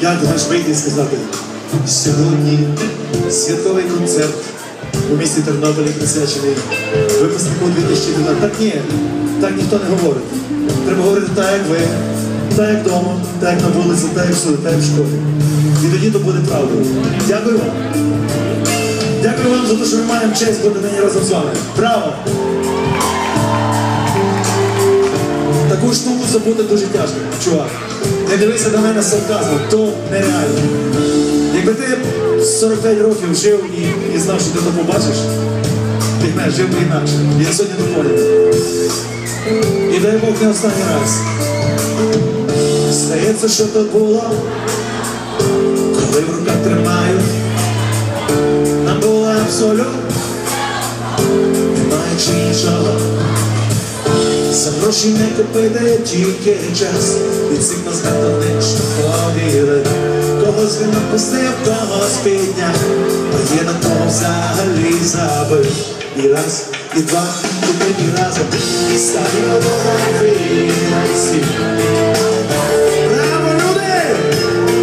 Як думаєш вийти і сказати: сьогодні святковий концерт у місті Тернополі присвячений випускнику 2012. Так ні, так ніхто не говорить. Треба говорити так, як ви, так, як вдома, так, як на вулиці, так, як всюди, так, як в школі. І тоді то буде правдою. Дякую вам. Дякую вам за те, що ми маємо честь бути нині разом з вами. Браво! Таку штуку забути дуже тяжко, чувак. Не дивися на мене з сарказмом, то нереально. Якби ти 45 років жив і знав, що ти то побачиш, ти знаєш, жив би інакше. Я сьогодні допомогу. І дай Бог не останній раз. Здається, що то було, коли в руках тримаю. Нам було абсолютно, не маючи нічого. За гроші не купити тільки час. Від цих нас гаданих, що повірить. Когось він опустив, когось підняв, а є на того взагалі забив. І раз, і два, і третій разом, і старі фотографії на всі. Браво, люди!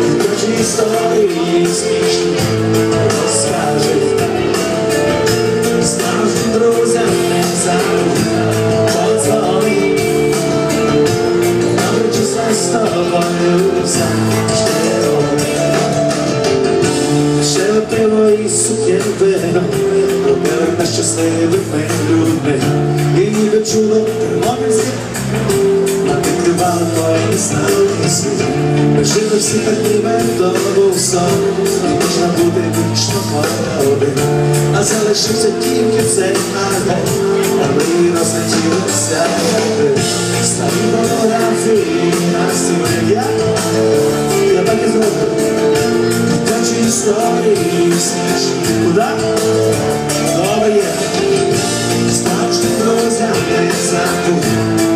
І точні історії смішні розкажуть. Справжнім друзям не забудь. З тобою ще пиво і сухе вино робили нас щасливими людьми. І ніби чудо тернопільське відкривало твої славні світ. Ми жили всі так ніби то був сон, і можна бути вічно один. А залишився тільки цей альбом, а ми розлетілися гори. Старі фотографії на стіні, я так і зроблю. Дитячі історії смішні. Куда? Добре є. Справжнім друзям не забудь.